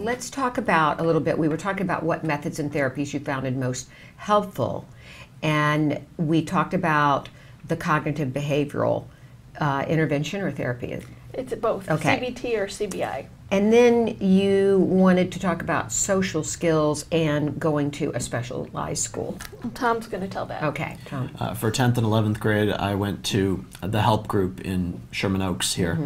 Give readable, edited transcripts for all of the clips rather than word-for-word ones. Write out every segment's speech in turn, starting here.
let's talk about a little bit. We were talking about what methods and therapies you found most helpful, and we talked about the cognitive behavioral intervention or therapy. It's both, Okay. CBT or CBI. And then you wanted to talk about social skills and going to a specialized school. Well, Tom's going to tell that. Okay, Tom. For 10th and 11th grade, I went to the help group in Sherman Oaks here.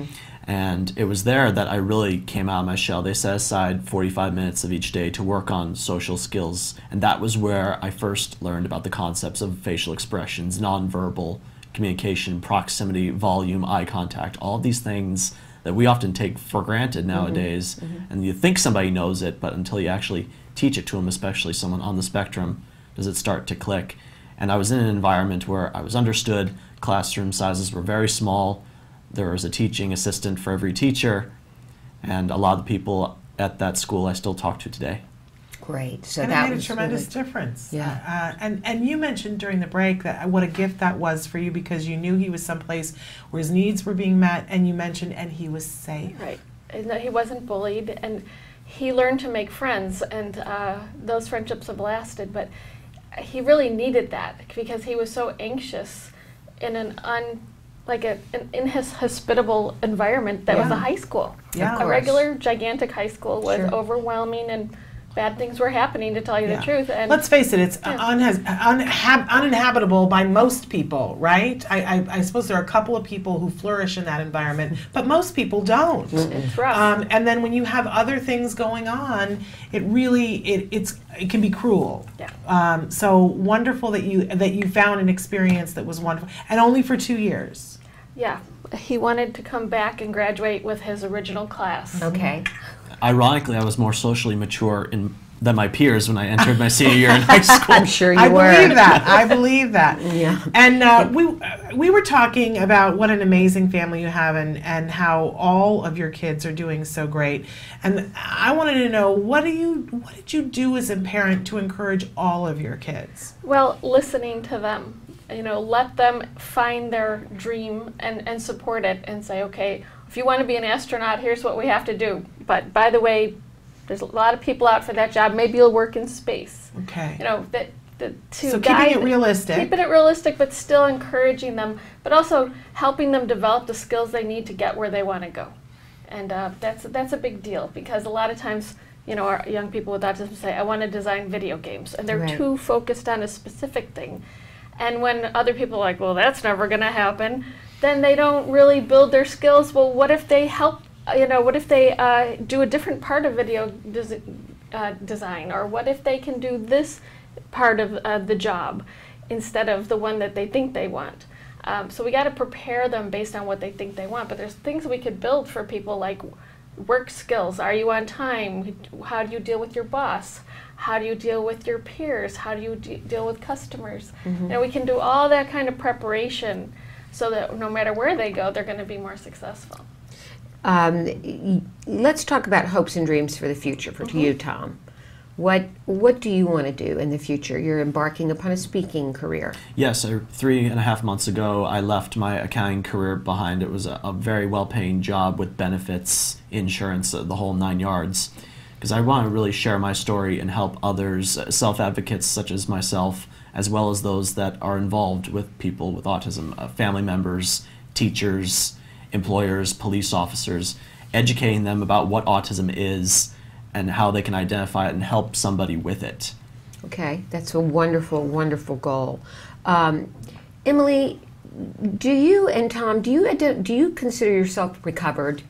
And it was there that I really came out of my shell. They set aside 45 minutes of each day to work on social skills. And that was where I first learned about the concepts of facial expressions, nonverbal communication, proximity, volume, eye contact, all of these things that we often take for granted nowadays. And you think somebody knows it, but until you actually teach it to them, especially someone on the spectrum, does it start to click. And I was in an environment where I was understood, classroom sizes were very small, there was a teaching assistant for every teacher, and a lot of the people at that school I still talk to today. Great. So And that it made a was tremendous really, difference. Yeah. And you mentioned during the break that what a gift that was for you, because you knew he was someplace where his needs were being met, and you mentioned, and he was safe. Right. And that he wasn't bullied, and he learned to make friends, and those friendships have lasted. But he really needed that because he was so anxious in an inhospitable environment that was a high school. Yeah. A regular, gigantic high school was Sure. overwhelming, and bad things were happening, to tell you the truth. And let's face it, it's uninhabitable by most people, right? I suppose there are a couple of people who flourish in that environment, but most people don't. it's rough. And then when you have other things going on, it really it can be cruel. Yeah. So wonderful that you found an experience that was wonderful, and only for 2 years. Yeah. He wanted to come back and graduate with his original class. okay. Ironically, I was more socially mature than my peers when I entered my senior year in high school. I'm sure you I were. believe that. I believe that. Yeah. And we were talking about what an amazing family you have, and how all of your kids are doing so great. And I wanted to know, what did you do as a parent to encourage all of your kids? Well, listening to them. Let them find their dream and support it, and say, okay, if you want to be an astronaut, here's what we have to do. But by the way, there's a lot of people out for that job. Maybe you'll work in space. Okay. So keeping it realistic. Keeping it realistic, but still encouraging them, but also helping them develop the skills they need to get where they want to go. And that's a big deal, because a lot of times, our young people with autism say, I want to design video games, and they're Right. too focused on a specific thing. And when other people are like, well, that's never going to happen, then they don't really build their skills. Well, what if they help, what if they do a different part of video design? Or what if they can do this part of the job instead of the one that they think they want? So we got to prepare them based on what they think they want. But there's things we could build for people, like work skills. Are you on time? How do you deal with your boss? How do you deal with your peers? How do you deal with customers? We can do all that kind of preparation so that no matter where they go, they're going to be more successful. Let's talk about hopes and dreams for the future for you, Tom. What do you want to do in the future? You're embarking upon a speaking career. Yes, 3.5 months ago, I left my accounting career behind. It was a very well-paying job with benefits, insurance, the whole 9 yards. Because I want to really share my story and help others, self-advocates such as myself, as well as those that are involved with people with autism, family members, teachers, employers, police officers, educating them about what autism is and how they can identify it and help somebody with it. Okay, that's a wonderful, wonderful goal. Emily, do you and Tom, do you consider yourself recovered?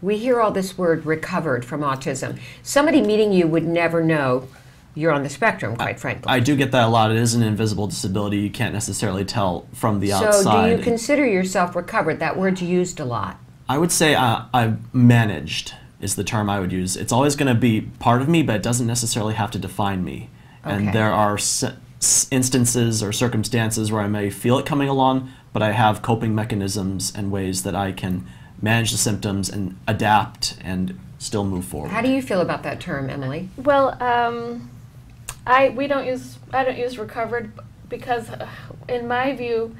We hear all this word recovered from autism. Somebody meeting you would never know you're on the spectrum, quite frankly. I do get that a lot. It is an invisible disability. You can't necessarily tell from the outside. So do you consider yourself recovered? That word's used a lot. I would say I've managed is the term I would use. It's always going to be part of me, but it doesn't necessarily have to define me. Okay. And there are instances or circumstances where I may feel it coming along, but I have coping mechanisms and ways that I can manage the symptoms and adapt and still move forward. How do you feel about that term, Emily? Well, I don't use recovered because in my view,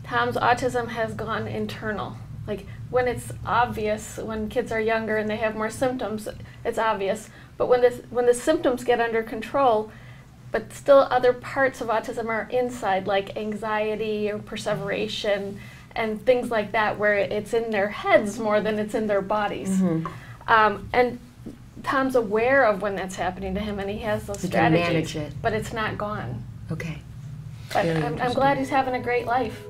Tom's autism has gone internal. Like when it's obvious, when kids are younger and they have more symptoms, it's obvious. But when the symptoms get under control, but still other parts of autism are inside, like anxiety or perseveration and things like that, where it's in their heads more than it's in their bodies. And Tom's aware of when that's happening to him, and he has those strategies, manage it. but it's not gone. Okay. But Very I'm interesting. glad he's having a great life.